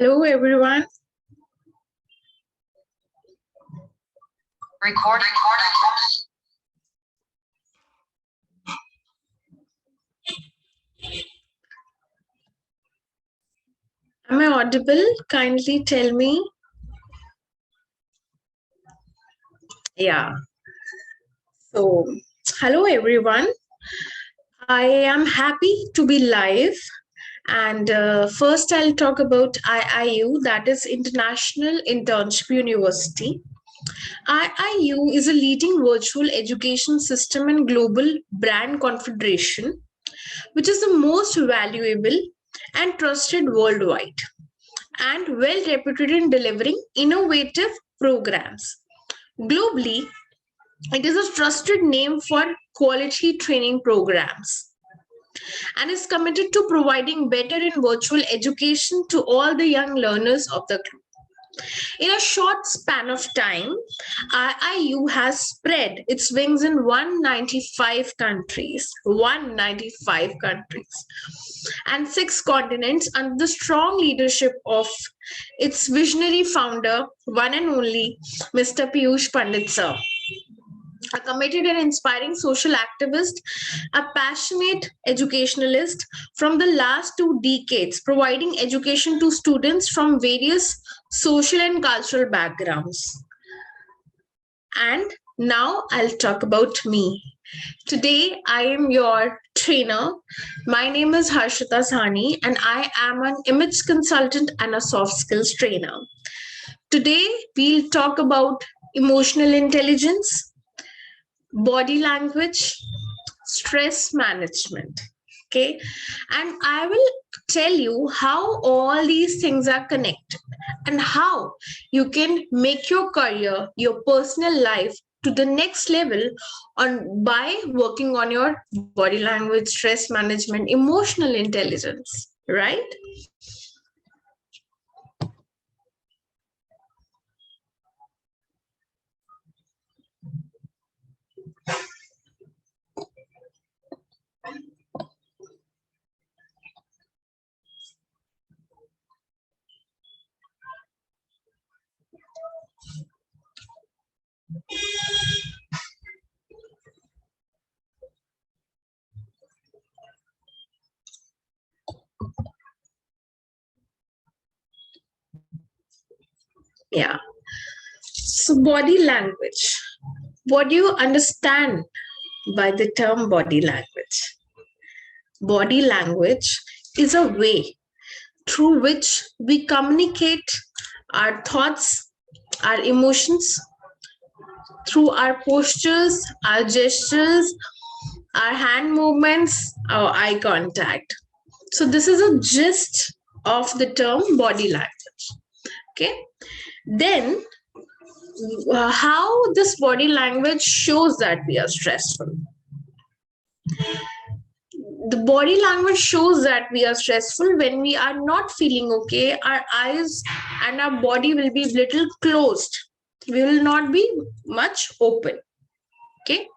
Hello, everyone. Recording. Am I audible? Kindly tell me. Yeah. So, hello, everyone. I am happy to be live. And first, I'll talk about IIU, that is International Internship University. IIU is a leading virtual education system and global brand confederation, which is the most valuable and trusted worldwide, and well reputed in delivering innovative programs. Globally, it is a trusted name for quality training programs and is committed to providing better and virtual education to all the young learners of the group. In a short span of time, IIU has spread its wings in 195 countries, 195 countries, and 6 continents under the strong leadership of its visionary founder, one and only Mr. Piyush Pandit sir. A committed and inspiring social activist, a passionate educationalist from the last 2 decades, providing education to students from various social and cultural backgrounds. And now I'll talk about me. Today, I am your trainer. My name is Harshita Sahni, and I am an image consultant and a soft skills trainer. Today, we'll talk about emotional intelligence, body language, stress management. Okay. And I will tell you how all these things are connected and how you can make your career, your personal life to the next level on by working on your body language, stress management, emotional intelligence, right? Yeah. So, body language. What do you understand by the term body language? Body language is a way through which we communicate our thoughts, our emotions, through our postures, our gestures, our hand movements, our eye contact. So, this is a gist of the term body language. Okay. Then, how this body language shows that we are stressful. The body language shows that we are stressful when we are not feeling okay. Our eyes and our body will be little closed. We will not be much open. Okay.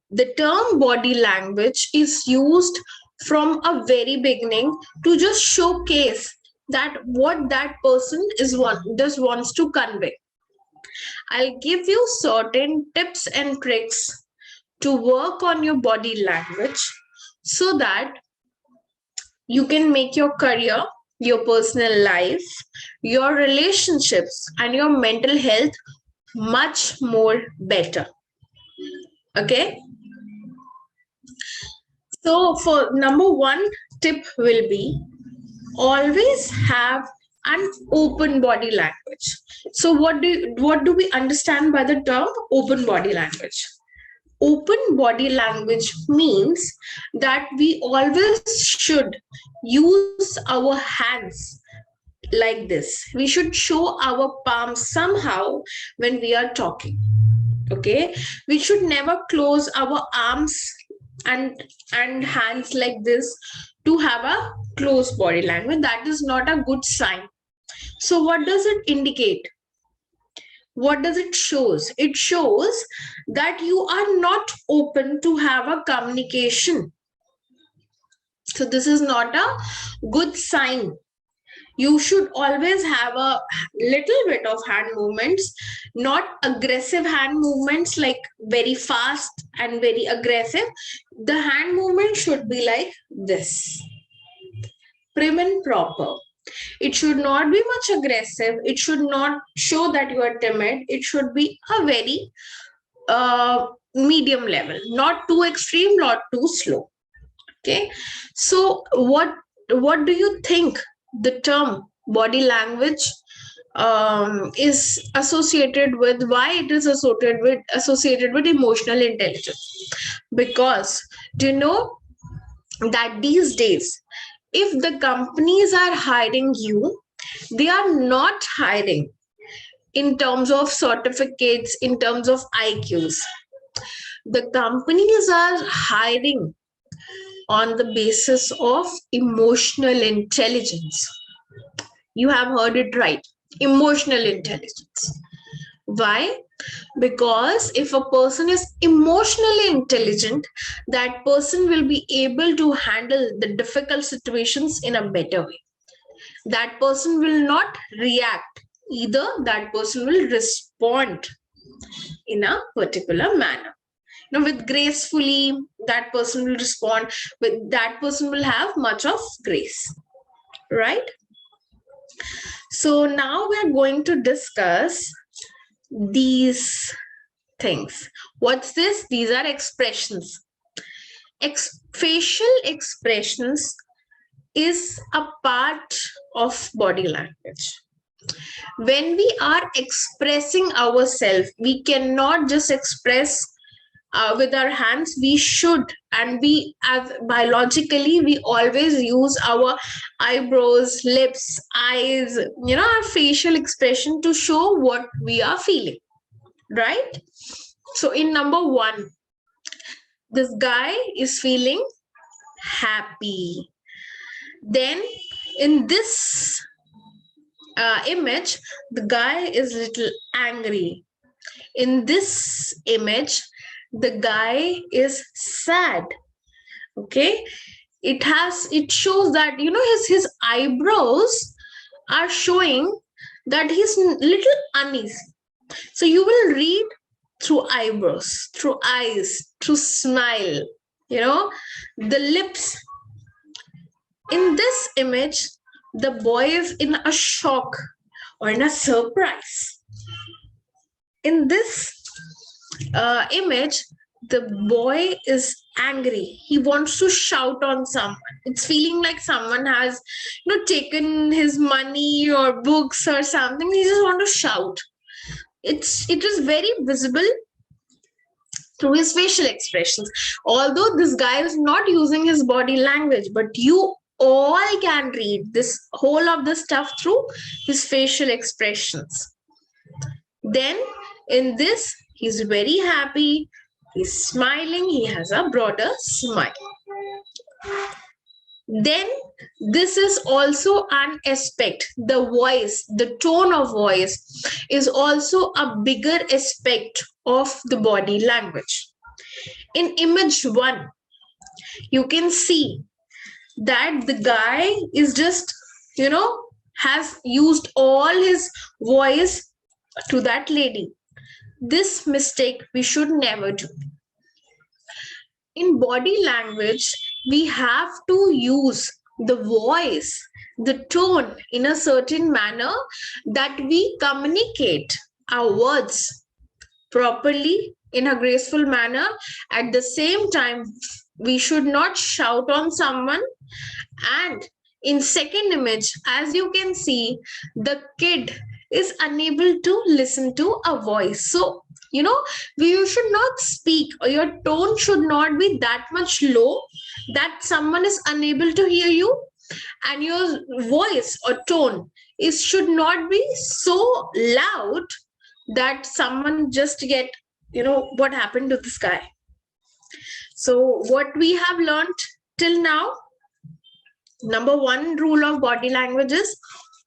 The term body language is used from a very beginning to just showcase that what that person just wants to convey. I'll give you certain tips and tricks to work on your body language so that you can make your career, your personal life, your relationships, and your mental health much more better. Okay. So, for number one tip will be always have an open body language. So, what do we understand by the term open body language? Open body language means that we always should use our hands like this. We should show our palms somehow when we are talking. Okay, we should never close our arms and hands like this to have a close body language. That is not a good sign. So what does it indicate? What does it shows? It shows that you are not open to have a communication. So this is not a good sign You should always have a little bit of hand movements, not aggressive hand movements like very fast and very aggressive. The hand movement should be like this, prim and proper. It should not be much aggressive. It should not show that you are timid. It should be a very medium level, not too extreme, not too slow. Okay. So what do you think the term body language is associated with? Why it is associated with emotional intelligence? Because do you know that these days, if the companies are hiring you, they are not hiring in terms of certificates, in terms of IQs. The companies are hiring on the basis of emotional intelligence. You have heard it right, emotional intelligence. Why? Because if a person is emotionally intelligent, that person will be able to handle the difficult situations in a better way. That person will not react, either that person will respond in a particular manner. With gracefully, that person will respond, with that person will have much of grace, right? So now we're going to discuss these things. What's this? These are expressions. Facial expressions is a part of body language. When we are expressing ourselves, we cannot just express with our hands. We should, and we, as biologically, we always use our eyebrows, lips, eyes, our facial expression to show what we are feeling, right? So in number one, this guy is feeling happy. Then in this image, the guy is little angry. In this image, the guy is sad. Okay, it shows that his eyebrows are showing that he's little uneasy. So you will read through eyebrows, through eyes, through smile, the lips. In this image, the boy is in a shock or in a surprise. In this image, the boy is angry. He wants to shout on someone. It's feeling like someone has taken his money or books or something. He just wants to shout. It is very visible through his facial expressions. Although this guy is not using his body language, but you all can read this whole of the stuff through his facial expressions. Then in this, he's very happy, he's smiling, he has a broader smile. Then this is also an aspect. The voice, the tone of voice is also a bigger aspect of the body language. In image one, you can see that the guy is just, has used all his voice to that lady. This mistake we should never do. In body language, we have to use the voice, the tone in a certain manner that we communicate our words properly in a graceful manner. At the same time, we should not shout on someone. And in second image, as you can see, the kid is unable to listen to a voice. So, you should not speak, or your tone should not be that much low that someone is unable to hear you. And your voice or tone should not be so loud that someone just get, what happened to this guy. So what we have learned till now, number one rule of body language is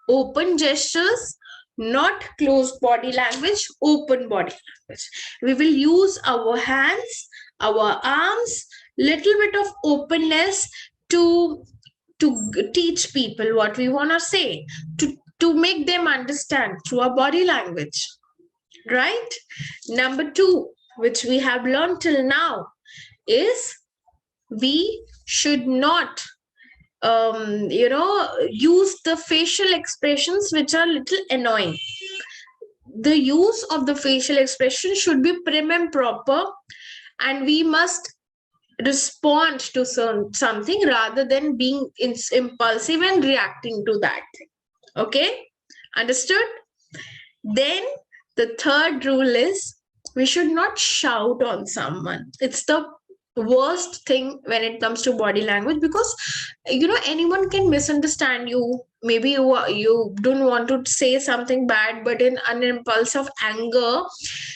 open gestures, not closed body language, open body language. We will use our hands, our arms, little bit of openness to teach people what we want to say, to make them understand through our body language, right? Number two, which we have learned till now, is we should not use the facial expressions which are little annoying. The use of the facial expression should be prim and proper, and we must respond to something rather than being impulsive and reacting to that thing. Okay, understood? Then the third rule is we should not shout on someone. It's the worst thing when it comes to body language, because anyone can misunderstand you. Maybe you don't want to say something bad, but in an impulse of anger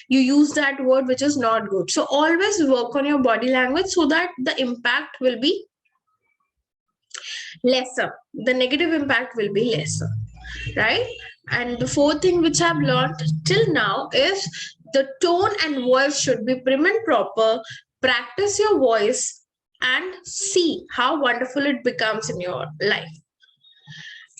you use that word, which is not good. So always work on your body language so that the impact will be lesser, the negative impact will be lesser, right? And the fourth thing which I've learned till now is the tone and voice should be prim and proper. Practice your voice and see how wonderful it becomes in your life.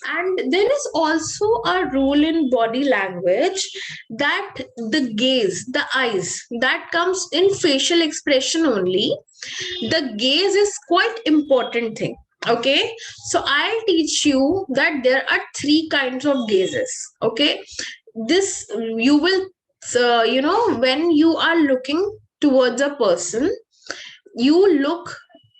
And there is also a rule in body language that the gaze, the eyes, that comes in facial expression only. The gaze is quite important thing. Okay, so I'll teach you that there are three kinds of gazes. Okay, this you will when you are looking towards a person, you look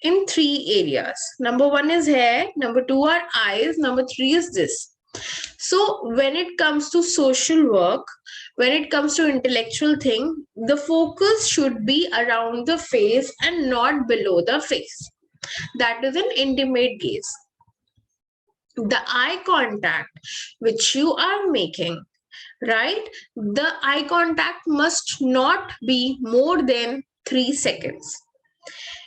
in three areas. Number one is hair, number two are eyes, number three is this. So when it comes to social work, when it comes to intellectual thing, the focus should be around the face and not below the face. That is an intimate gaze. The eye contact which you are making, right? The eye contact must not be more than 3 seconds.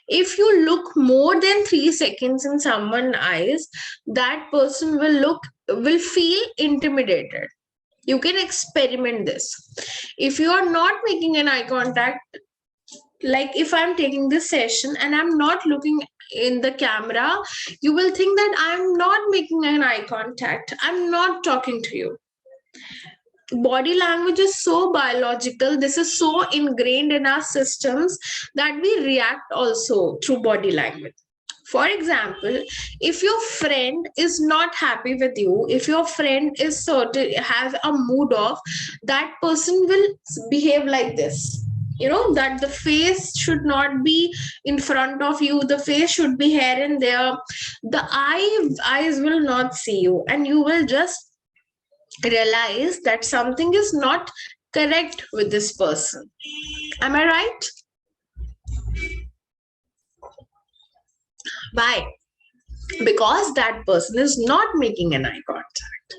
If you look more than 3 seconds in someone's eyes, that person will feel intimidated. You can experiment this. If you are not making an eye contact, like if I'm taking this session and I'm not looking in the camera, you will think that I'm not making an eye contact, I'm not talking to you. Body language is so biological, this is so ingrained in our systems that we react also through body language. For example, if your friend is not happy with you, if your friend is has a mood off, that person will behave like this. That the face should not be in front of you, the face should be here and there. The eyes will not see you, and you will just realize that something is not correct with this person. Am I right? Why? Because that person is not making an eye contact.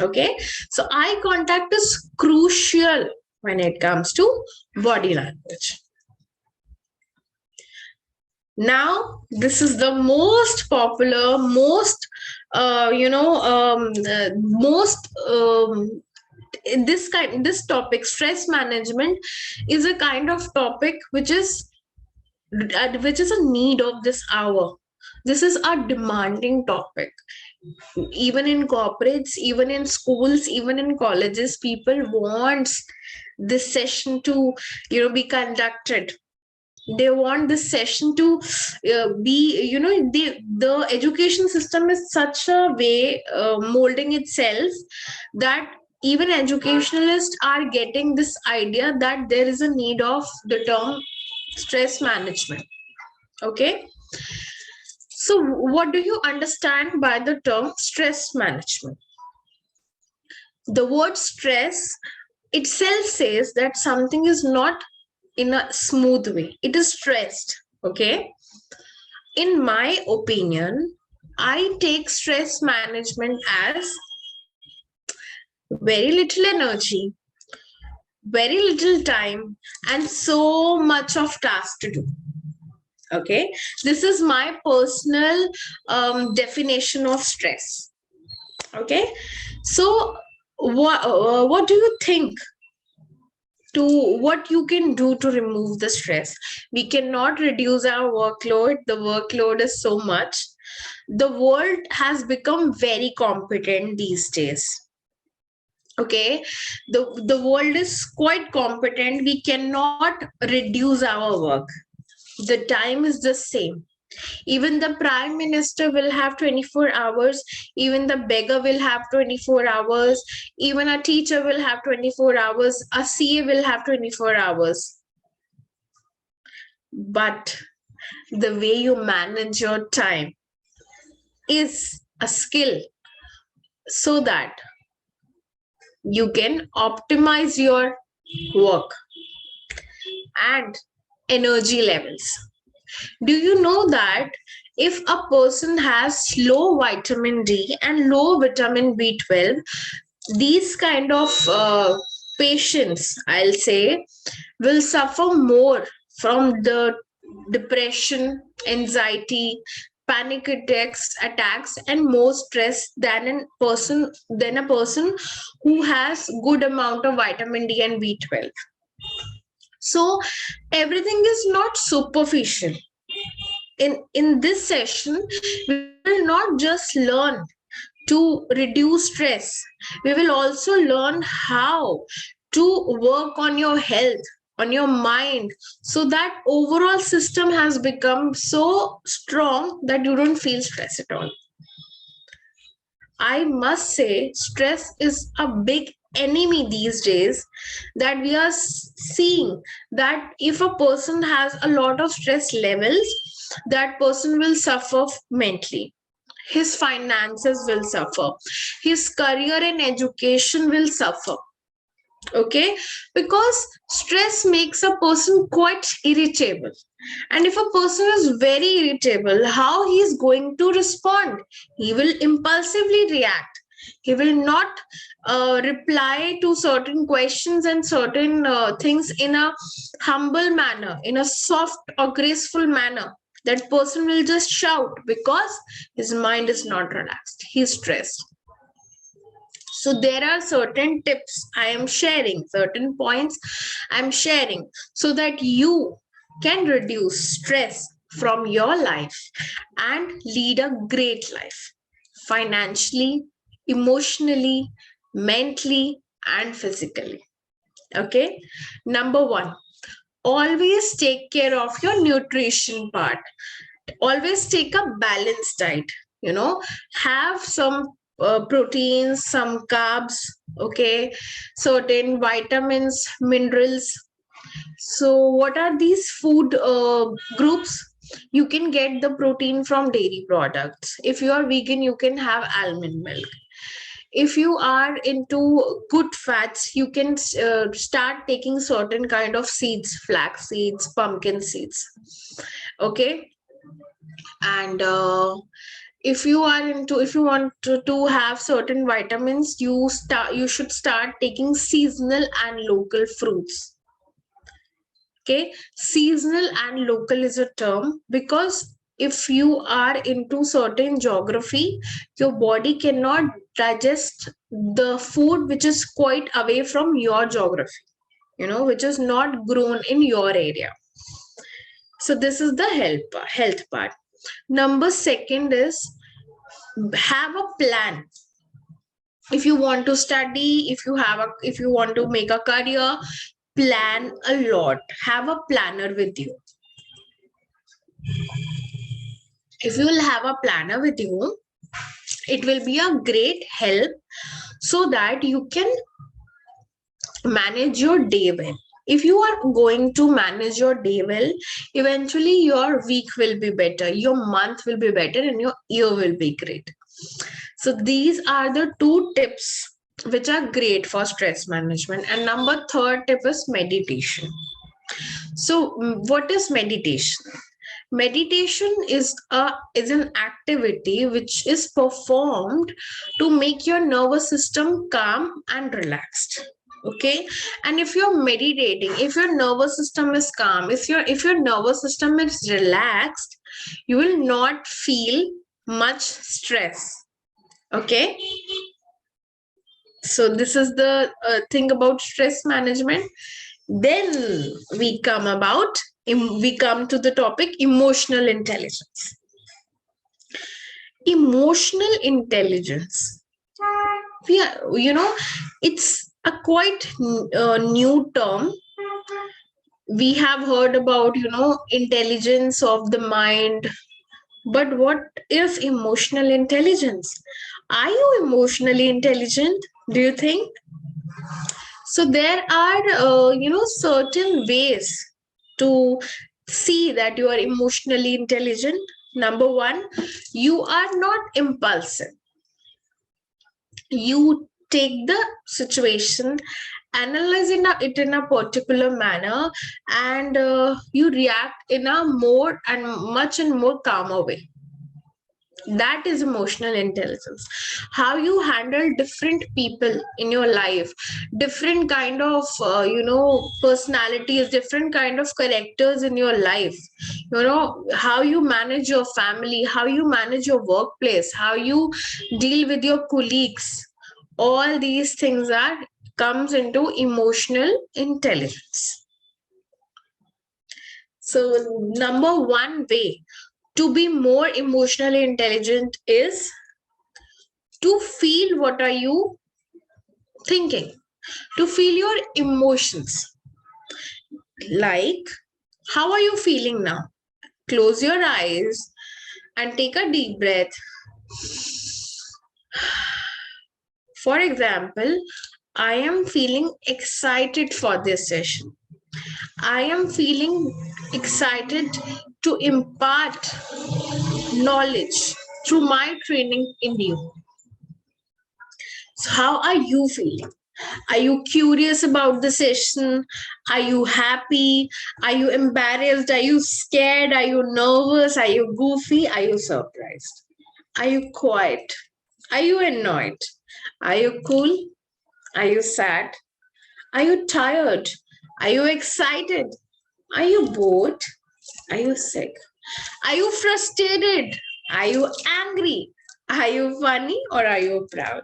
Okay, so eye contact is crucial when it comes to body language. Now, this is the most popular, most this topic, stress management, is a kind of topic which is a need of this hour. This is a demanding topic. Even in corporates, even in schools, even in colleges, people want this session to be conducted. They want this session to be the education system is such a way molding itself that even educationalists are getting this idea that there is a need of the term stress management. Okay, so what do you understand by the term stress management? The word stress itself says that something is not in a smooth way, it is stressed. Okay, in my opinion, I take stress management as very little energy, very little time, and so much of task to do. Okay, this is my personal definition of stress. Okay, so what do you think to what you can do to remove the stress? We cannot reduce our workload. The workload is so much. The world has become very competent these days. Okay, the world is quite competent. We cannot reduce our work. The time is the same. Even the prime minister will have 24 hours. Even the beggar will have 24 hours. Even a teacher will have 24 hours. A CA will have 24 hours. But the way you manage your time is a skill, so that you can optimize your work and energy levels. Do you know that if a person has low vitamin D and low vitamin B12, these kind of patients, I'll say, will suffer more from the depression, anxiety, panic attacks, and more stress than a person who has good amount of vitamin D and B12. So everything is not superficial. In this session, we will not just learn to reduce stress. We will also learn how to work on your health, on your mind, so that overall system has become so strong that you don't feel stress at all. I must say, stress is a big enemy these days, that we are seeing that if a person has a lot of stress levels, that person will suffer mentally. His finances will suffer. His career and education will suffer. Okay, because stress makes a person quite irritable, and if a person is very irritable, how he is going to respond? He will impulsively react. He will not reply to certain questions and certain things in a humble manner, in a soft or graceful manner. That person will just shout because his mind is not relaxed, he's stressed. So there are certain tips I am sharing, certain points I'm sharing, so that you can reduce stress from your life and lead a great life, financially, emotionally, mentally, and physically. Okay. Number one, always take care of your nutrition part. Always take a balanced diet. Have some proteins, some carbs, okay, certain vitamins, minerals. So what are these food groups? You can get the protein from dairy products. If you are vegan, you can have almond milk. If you are into good fats, you can start taking certain kind of seeds, flax seeds, pumpkin seeds. Okay. And if you want to have certain vitamins, you should start taking seasonal and local fruits. Okay, seasonal and local is a term because if you are into certain geography, your body cannot digest the food which is quite away from your geography, which is not grown in your area. So this is the health part. Number second is, have a plan. If you want to study, if you want to make a career, plan a lot. Have a planner with you. If you will have a planner with you, it will be a great help, so that you can manage your day well. If you are going to manage your day well, eventually your week will be better, your month will be better, and your year will be great. So these are the two tips which are great for stress management. And number third tip is meditation. So what is meditation? Meditation is an activity which is performed to make your nervous system calm and relaxed. Okay, and if you're meditating, if your nervous system is calm, if your nervous system is relaxed, you will not feel much stress. Okay, so this is the thing about stress management. Then we come to the topic emotional intelligence. Emotional intelligence. It's a quite new term. We have heard about, intelligence of the mind. But what is emotional intelligence? Are you emotionally intelligent? Do you think? So there are, certain ways to see that you are emotionally intelligent. Number one, you are not impulsive. You take the situation, analyze it in a particular manner, and you react in a more and much and more calmer way. That is emotional intelligence. How you handle different people in your life, different kind of personalities, different kind of characters in your life, how you manage your family, how you manage your workplace, how you deal with your colleagues. All these things are comes into emotional intelligence. So number one way to be more emotionally intelligent is to feel what are you thinking, to feel your emotions. Like, how are you feeling now? Close your eyes and take a deep breath. For example, I am feeling excited for this session. I am feeling excited to impart knowledge through my training in you. So, how are you feeling? Are you curious about the session? Are you happy? Are you embarrassed? Are you scared? Are you nervous? Are you goofy? Are you surprised? Are you quiet? Are you annoyed? Are you cool? Are you sad? Are you tired? Are you excited? Are you bored? Are you sick? Are you frustrated? Are you angry? Are you funny or are you proud?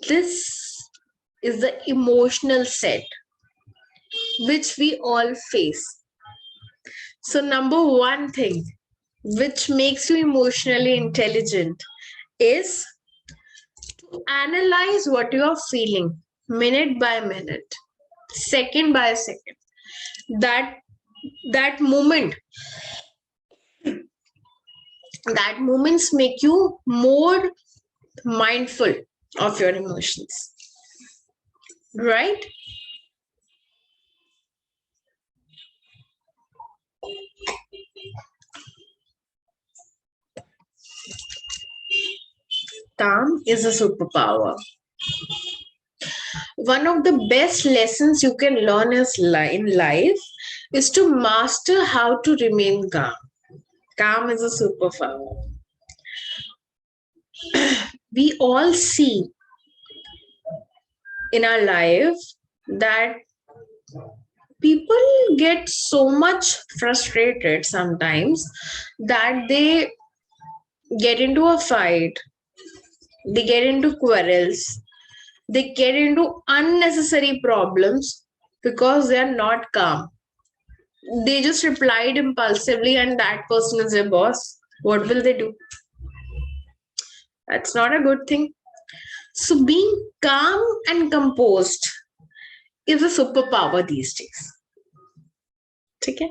This is the emotional set which we all face. So, number one thing which makes you emotionally intelligent is to analyze what you are feeling minute by minute, second by second. That that moment, that moments make you more mindful of your emotions, right? Calm is a superpower. One of the best lessons you can learn in life is to master how to remain calm. Calm is a superpower. We all see in our life that people get so much frustrated sometimes that they get into a fight, they get into quarrels, they get into unnecessary problems because they are not calm. They just replied impulsively and that person is their boss. What will they do? That's not a good thing. So being calm and composed is a superpower these days. Okay.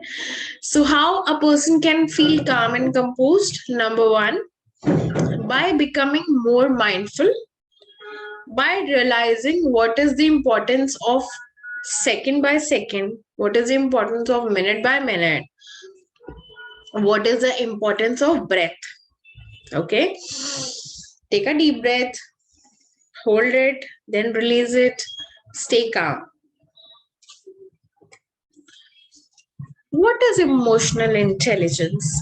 So how a person can feel calm and composed? Number one, by becoming more mindful, by realizing what is the importance of second by second, what is the importance of minute by minute, what is the importance of breath. Okay. Take a deep breath, hold it, then release it, stay calm. What is emotional intelligence?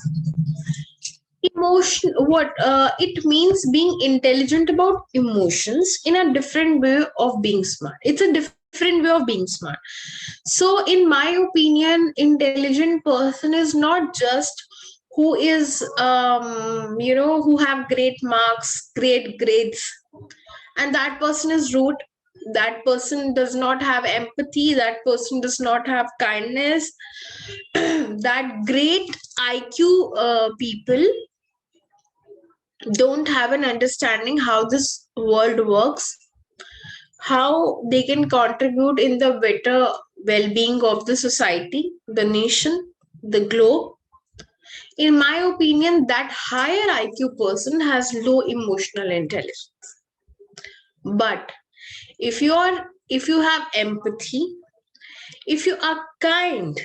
Emotion, what it means being intelligent about emotions in a different way of being smart. It's a different way of being smart. So in my opinion, intelligent person is not just who is who have great marks, great grades, and that person is rude, that person does not have empathy, that person does not have kindness. That great IQ people don't have an understanding how this world works, how they can contribute in the better well-being of the society, the nation, the globe. In my opinion, that higher IQ person has low emotional intelligence. But if you have empathy, if you are kind,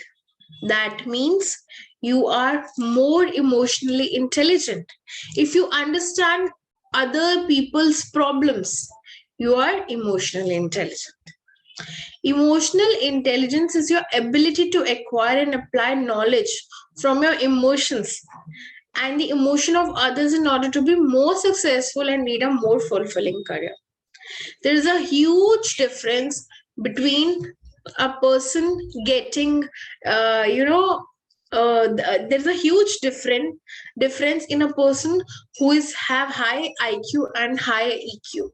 that means you are more emotionally intelligent. If you understand other people's problems, you are emotionally intelligent. Emotional intelligence is your ability to acquire and apply knowledge from your emotions and the emotion of others in order to be more successful and lead a more fulfilling career. There is a huge difference between a person getting, there's a huge difference in a person who is have high IQ and high EQ.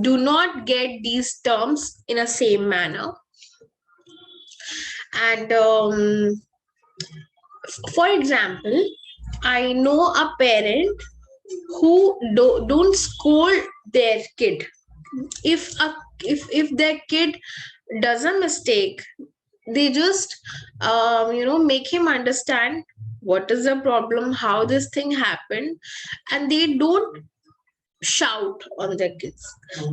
Do not get these terms in a same manner. And for example, I know a parent who don't scold their kid. If their kid does a mistake, they just make him understand what is the problem, how this thing happened, and they don't shout on their kids.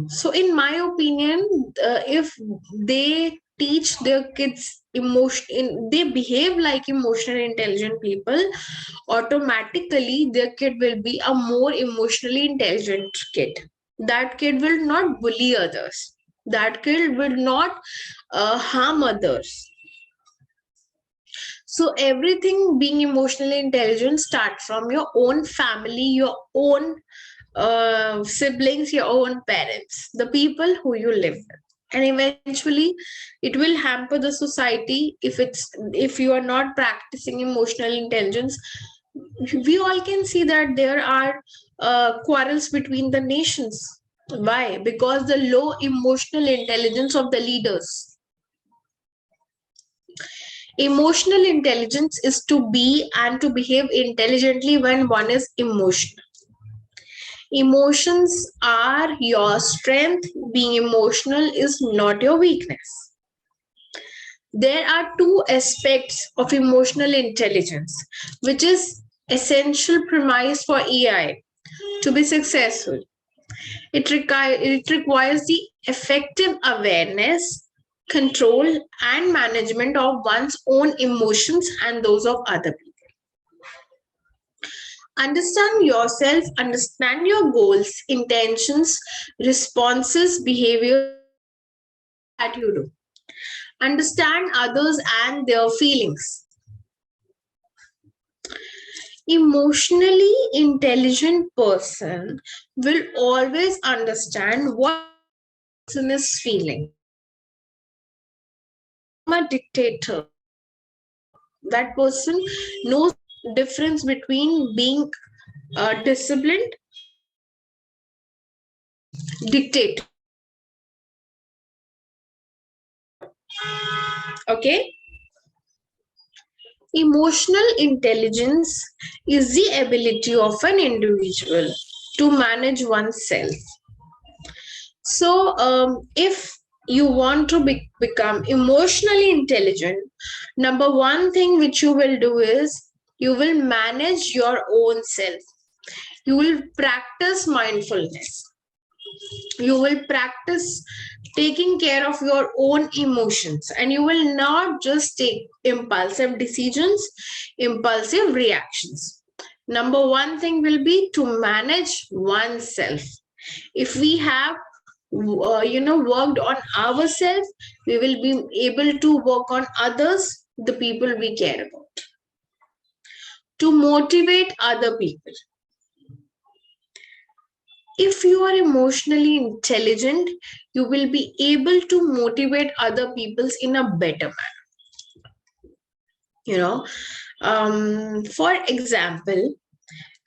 So in my opinion, if they teach their kids they behave like emotionally intelligent people, automatically their kid will be a more emotionally intelligent kid. That kid will not bully others, that kid will not harm others. So everything being emotionally intelligent start from your own family, your own siblings, your own parents, the people who you live with. And eventually it will hamper the society if you are not practicing emotional intelligence. We all can see that there are quarrels between the nations. Why? Because the low emotional intelligence of the leaders. Emotional intelligence is to be and to behave intelligently when one is emotional. Emotions are your strength. Being emotional is not your weakness. There are two aspects of emotional intelligence, which is essential premise for AI to be successful. It requires the effective awareness, control, and management of one's own emotions and those of other people. Understand yourself, understand your goals, intentions, responses, behaviors, everything that you do. Understand others and their feelings. Emotionally intelligent person will always understand what the other person is feeling. They become a dictator. That person knows the difference between being disciplined and dictator. Okay. Emotional intelligence is the ability of an individual to manage oneself. So, if you want to become emotionally intelligent, number one thing which you will do is you will manage your own self. You will practice mindfulness. You will practice taking care of your own emotions, and you will not just take impulsive decisions, impulsive reactions. Number one thing will be to manage oneself. If we have worked on ourselves, we will be able to work on others, the people we care about, to motivate other people. If you are emotionally intelligent, you will be able to motivate other peoples in a better manner. For example,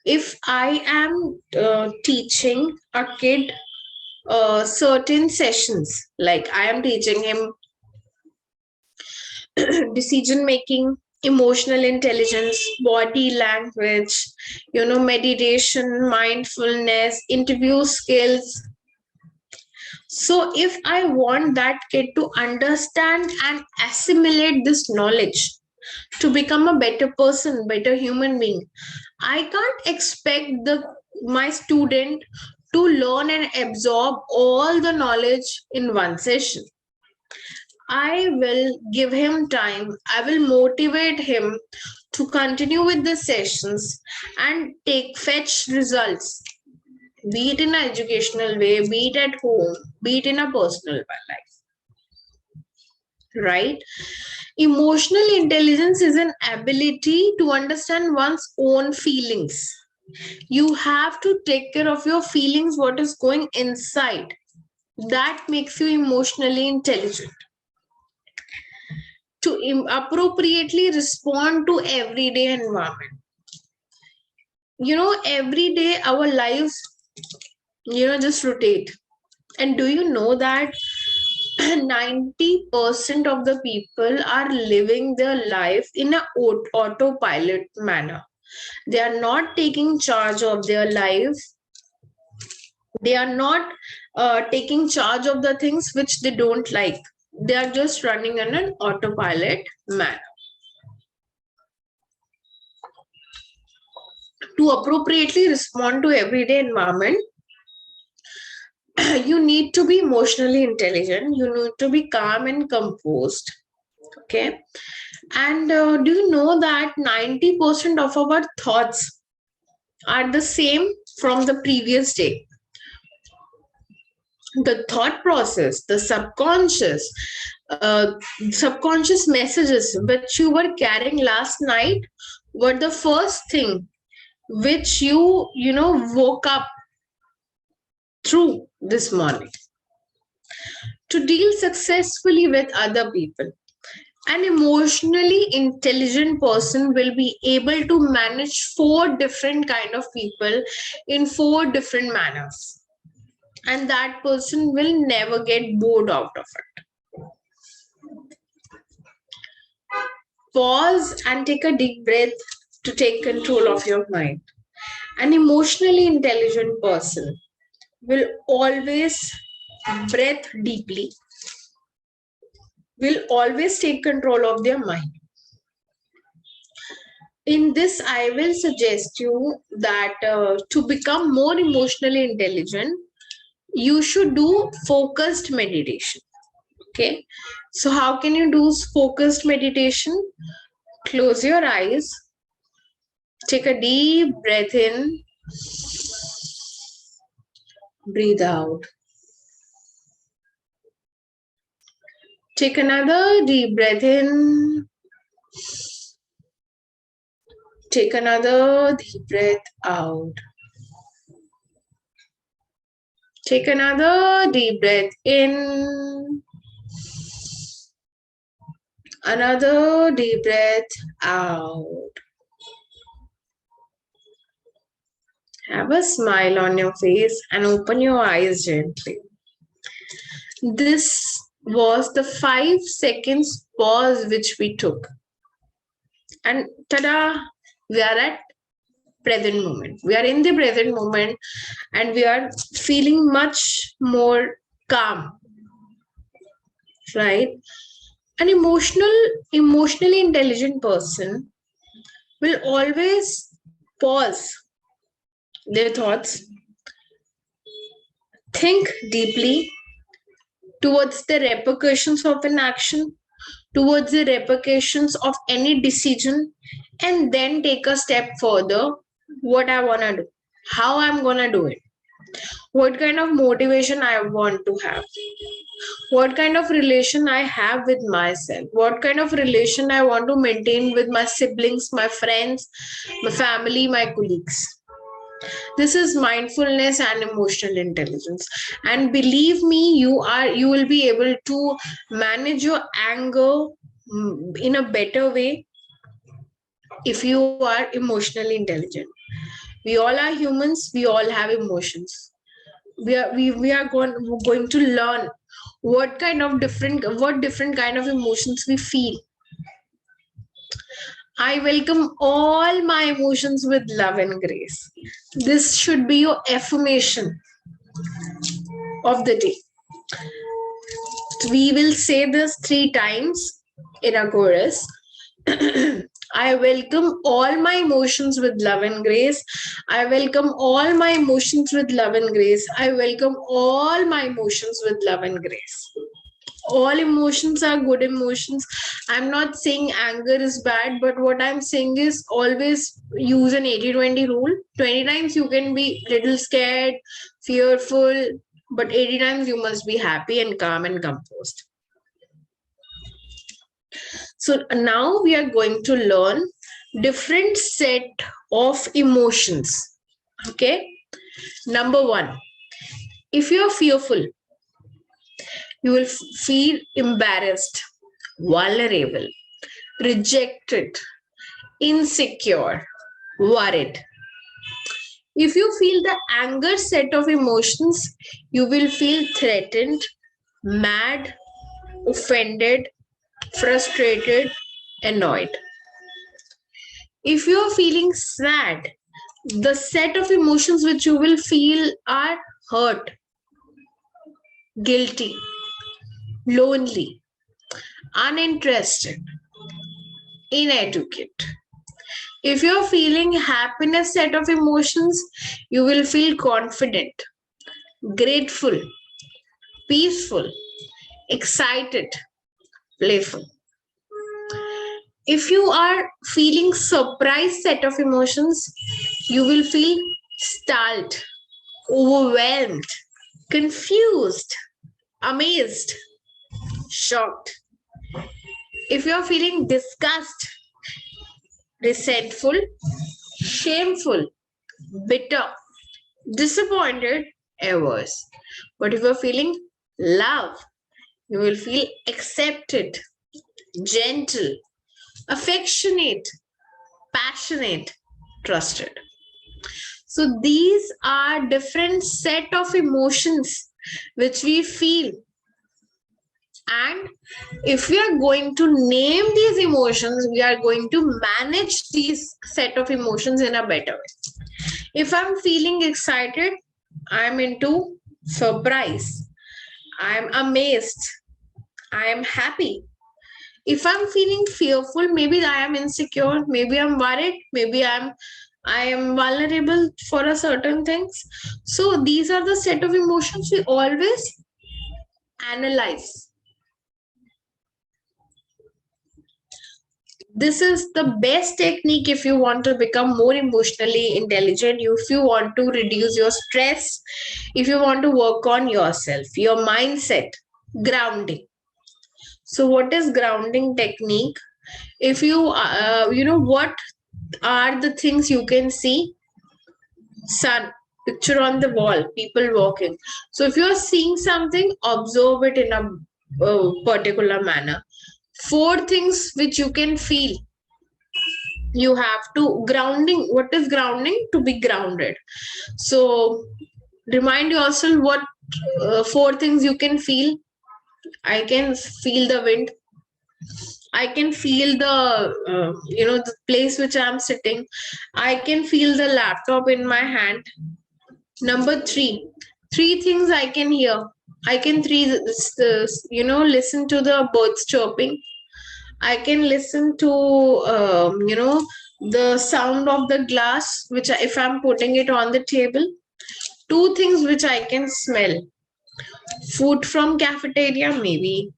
if I am teaching a kid certain sessions, like I am teaching him decision making, emotional intelligence, body language, meditation, mindfulness, interview skills. So if I want that kid to understand and assimilate this knowledge to become a better person, better human being, I can't expect my student to learn and absorb all the knowledge in one session. I will give him time. I will motivate him to continue with the sessions and fetch results, be it in an educational way, be it at home, be it in a personal life. Right? Emotional intelligence is an ability to understand one's own feelings. You have to take care of your feelings, what is going inside. That makes you emotionally intelligent. To appropriately respond to everyday environment. Every day our lives, just rotate. And do you know that 90% of the people are living their life in an autopilot manner. They are not taking charge of their life. They are not taking charge of the things which they don't like. They are just running in an autopilot manner. To appropriately respond to everyday environment, you need to be emotionally intelligent. You need to be calm and composed. Okay. And do you know that 90% of our thoughts are the same from the previous day? The thought process, the subconscious messages which you were carrying last night were the first thing which you woke up through this morning. To deal successfully with other people, an emotionally intelligent person will be able to manage 4 different kind of people in 4 different manners, and that person will never get bored out of it. Pause and take a deep breath to take control of your mind. An emotionally intelligent person will always breathe deeply, will always take control of their mind. In this, I will suggest you that to become more emotionally intelligent, you should do focused meditation. Okay. So how can you do focused meditation? Close your eyes. Take a deep breath in. Breathe out. Take another deep breath in. Take another deep breath out. Take another deep breath in. Another deep breath out. Have a smile on your face and open your eyes gently. This was the 5 seconds pause which we took. And tada, we are at present moment. We are in the present moment and we are feeling much more calm. Right? An emotionally intelligent person will always pause their thoughts, think deeply towards the repercussions of an action, towards the repercussions of any decision, and then take a step further. What I want to do, how I'm going to do it, what kind of motivation I want to have, what kind of relation I have with myself, what kind of relation I want to maintain with my siblings, my friends, my family, my colleagues. This is mindfulness and emotional intelligence. And believe me, you will be able to manage your anger in a better way if you are emotionally intelligent. We all are humans, we all have emotions. We are going to learn what different kind of emotions we feel. I welcome all my emotions with love and grace. This should be your affirmation of the day. We will say this 3 times in a chorus. I welcome all my emotions with love and grace. I welcome all my emotions with love and grace. I welcome all my emotions with love and grace. All emotions are good emotions. I'm not saying anger is bad, but what I'm saying is always use an 80-20 rule. 20 times you can be little scared, fearful, but 80 times you must be happy and calm and composed. So now we are going to learn different set of emotions. Okay. Number 1, if you're fearful, you will feel embarrassed, vulnerable, rejected, insecure, worried. If you feel the anger set of emotions, you will feel threatened, mad, offended, frustrated, annoyed. If you are feeling sad, the set of emotions which you will feel are hurt, guilty, lonely, uninterested, inadequate. If you're feeling happiness set of emotions, you will feel confident, grateful, peaceful, excited, playful. If you are feeling surprise set of emotions, you will feel startled, overwhelmed, confused, amazed, shocked. If you're feeling disgust, resentful, shameful, bitter, disappointed, averse. But if you're feeling love, you will feel accepted, gentle, affectionate, passionate, trusted. So these are different set of emotions which we feel. And if we are going to name these emotions, we are going to manage these set of emotions in a better way. If I'm feeling excited, I'm into surprise. I'm amazed. I am happy. If I'm feeling fearful, maybe I am insecure, maybe I'm worried, maybe I am vulnerable for a certain things. So these are the set of emotions we always analyze. This is the best technique if you want to become more emotionally intelligent, if you want to reduce your stress, if you want to work on yourself, your mindset, grounding. So what is grounding technique? If you what are the things you can see? Sun, picture on the wall, people walking. So if you are seeing something, observe it in a particular manner. 4 things which you can feel. You have to grounding. What is grounding? To be grounded. So remind yourself what 4 things you can feel. I can feel the wind. I can feel the place which I'm sitting. I can feel the laptop in my hand. Number 3, 3 things I can hear. I can listen to the birds chirping. I can listen to the sound of the glass, which if I'm putting it on the table. 2 things which I can smell. Food from cafeteria, maybe.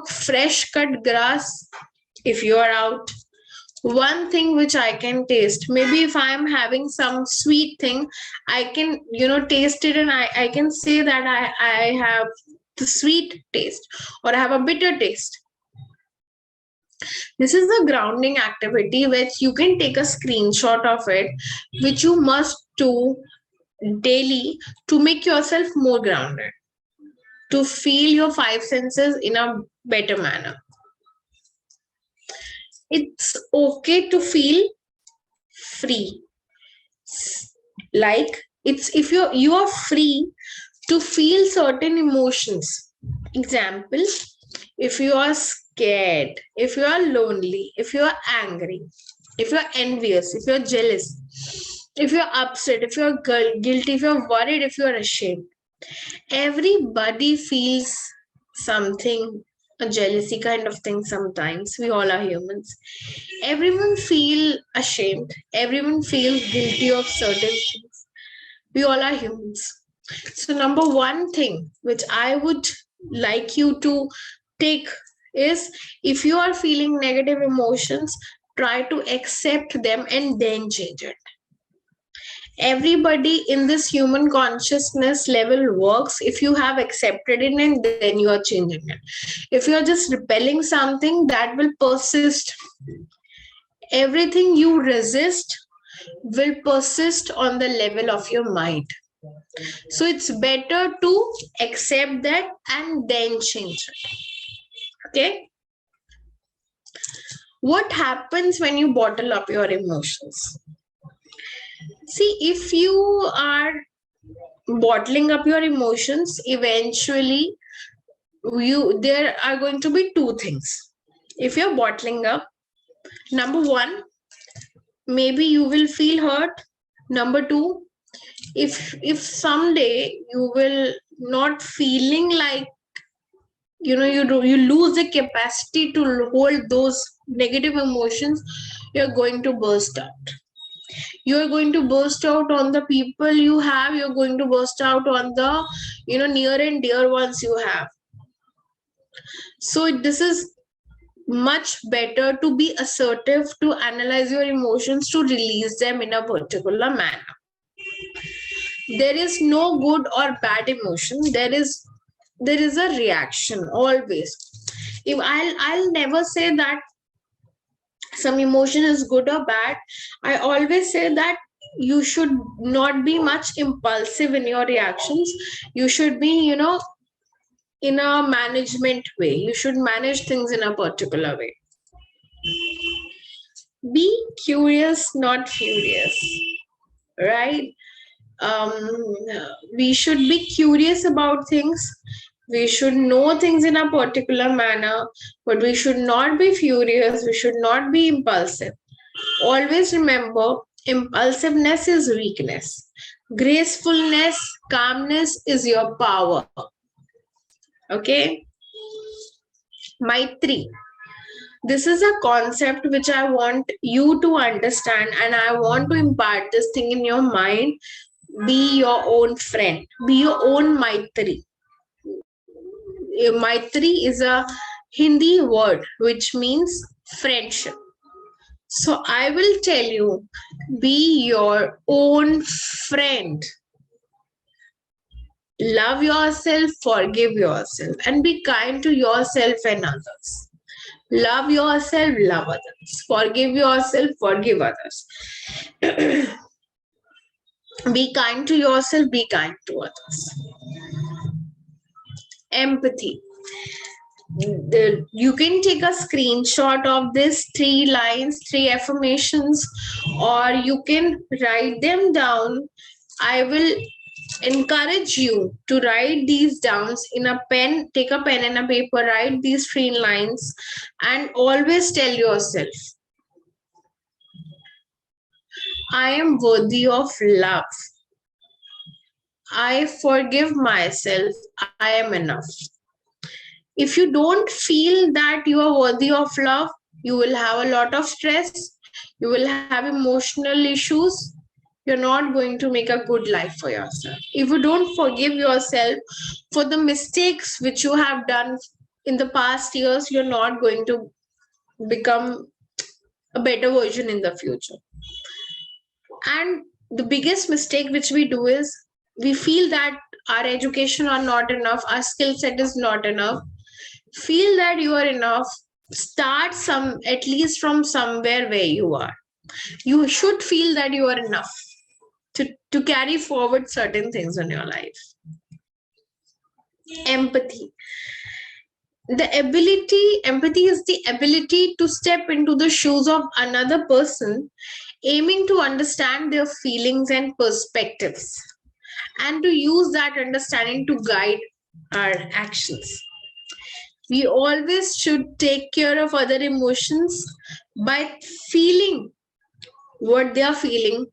Fresh cut grass if you are out. 1 thing which I can taste. Maybe if I am having some sweet thing, I can, taste it, and I can say that I have the sweet taste, or I have a bitter taste. This is the grounding activity which you can take a screenshot of it, which you must do daily to make yourself more grounded, to feel your 5 senses in a better manner. It's okay to feel free. Like it's if you are free to feel certain emotions. Example, if you are scared, if you are lonely, if you are angry, if you are envious, if you are jealous, if you are upset, if you are guilty, if you are worried, if you are ashamed, everybody feels something, a jealousy kind of thing sometimes. We all are humans. Everyone feel ashamed. Everyone feels guilty of certain things. We all are humans. So number one thing which I would like you to take is, if you are feeling negative emotions, try to accept them and then change it. Everybody in this human consciousness level works if you have accepted it and then you are changing it. If you are just repelling something, that will persist. Everything you resist will persist on the level of your mind. So it's better to accept that and then change it. Okay. What happens when you bottle up your emotions? See, if you are bottling up your emotions, eventually there are going to be two things. If you're bottling up, number one, maybe you will feel hurt. Number two, if someday you will not feeling like, you lose the capacity to hold those negative emotions, you're going to burst out. You're going to burst out on the people you have. You're going to burst out on the near and dear ones you have. So this is much better to be assertive, to analyze your emotions, to release them in a particular manner. There is no good or bad emotion. There is a reaction always. If I'll never say that some emotion is good or bad. I always say that you should not be much impulsive in your reactions. You should be, in a management way. You should manage things in a particular way. Be curious, not furious, right? We should be curious about things. We should know things in a particular manner, but we should not be furious. We should not be impulsive. Always remember, impulsiveness is weakness. Gracefulness, calmness is your power. Okay? Maitri. This is a concept which I want you to understand, and I want to impart this thing in your mind. Be your own friend. Be your own Maitri. Maitri is a Hindi word which means friendship. So I will tell you, be your own friend. Love yourself, forgive yourself, and be kind to yourself and others. Love yourself, love others. Forgive yourself, forgive others. Be kind to yourself, be kind to others. Empathy. You can take a screenshot of this 3 lines, 3 affirmations, or you can write them down. I will encourage you to write these down in a pen. Take a pen and a paper, write these 3 lines, and always tell yourself, I am worthy of love. I forgive myself. I am enough. If you don't feel that you are worthy of love, you will have a lot of stress. You will have emotional issues. You're not going to make a good life for yourself. If you don't forgive yourself for the mistakes which you have done in the past years, you're not going to become a better version in the future. And the biggest mistake which we do is we feel that our education are not enough, our skill set is not enough. Feel that you are enough. Start at least from somewhere where you are. You should feel that you are enough to carry forward certain things in your life. Empathy. Empathy is the ability to step into the shoes of another person, aiming to understand their feelings and perspectives, and to use that understanding to guide our actions. We always should take care of other emotions by feeling what they are feeling,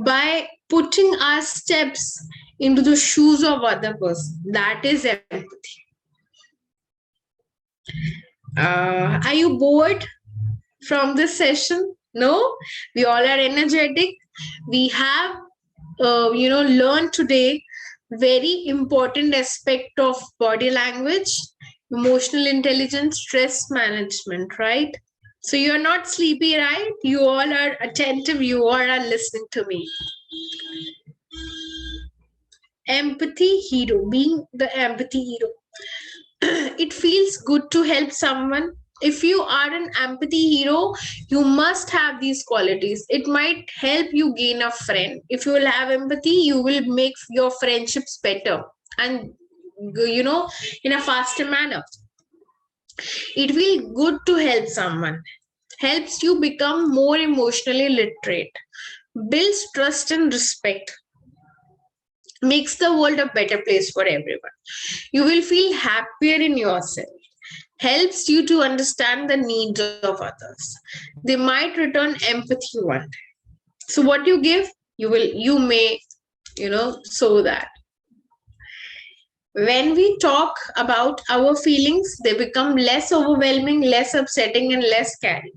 by putting our steps into the shoes of other person. That is empathy. Are you bored from this session? No, we all are energetic. We have learned today very important aspect of body language, emotional intelligence, stress management, right? So you're not sleepy, right? You all are attentive. You all are listening to me. Empathy hero, being the empathy hero. It feels good to help someone. If you are an empathy hero, you must have these qualities. It might help you gain a friend. If you will have empathy, you will make your friendships better and in a faster manner. It feels good to help someone, helps you become more emotionally literate, builds trust and respect, makes the world a better place for everyone. You will feel happier in yourself, helps you to understand the needs of others. They might return empathy one day. So what you give, you may, sow that. When we talk about our feelings, they become less overwhelming, less upsetting, and less scary.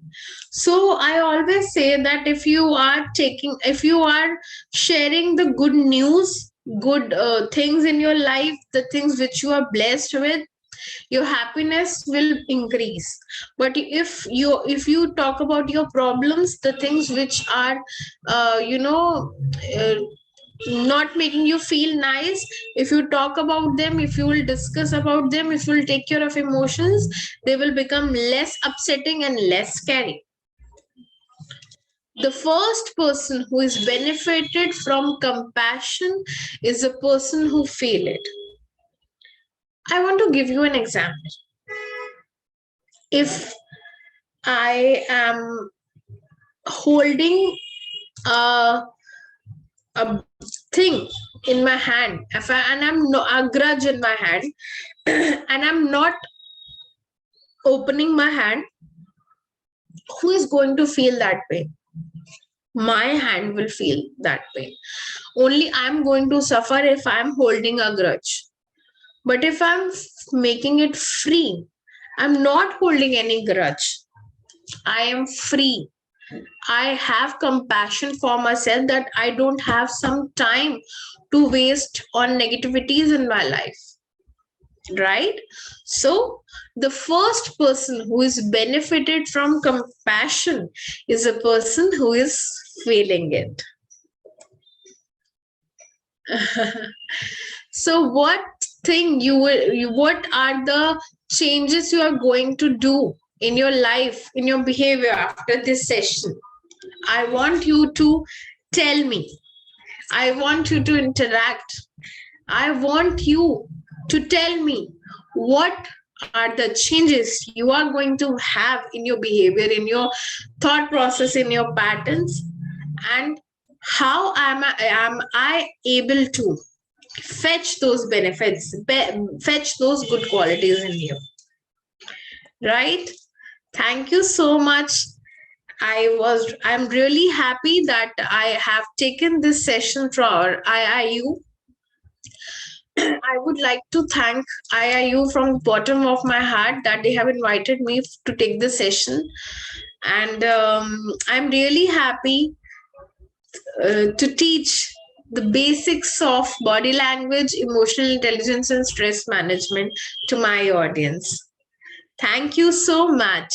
So I always say that if you are sharing the good news, good things in your life, the things which you are blessed with, your happiness will increase. But if you talk about your problems, the things which are uh, you know uh, not making you feel nice, if you talk about them, if you will discuss about them, if you will take care of emotions, they will become less upsetting and less scary. The first person who is benefited from compassion is the person who feel it. I want to give you an example. If I am holding a, a thing in my hand, and I'm a grudge in my hand, and I'm not opening my hand, who is going to feel that pain? My hand will feel that pain. Only I'm going to suffer if I'm holding a grudge. But if I'm making it free, I'm not holding any grudge. I am free. I have compassion for myself that I don't have some time to waste on negativities in my life. Right? So, the first person who is benefited from compassion is a person who is feeling it. So, what are the changes you are going to do in your life, in your behavior after this session? I want you to tell me. I want you to interact. I want you to tell me what are the changes you are going to have in your behavior, in your thought process, in your patterns, and how am I able to fetch those benefits, fetch those good qualities in you. Right? Thank you so much. I'm really happy that I have taken this session for our IIU. I would like to thank IIU from the bottom of my heart that they have invited me to take this session. And I'm really happy to teach the basics of body language, emotional intelligence, and stress management to my audience. Thank you so much.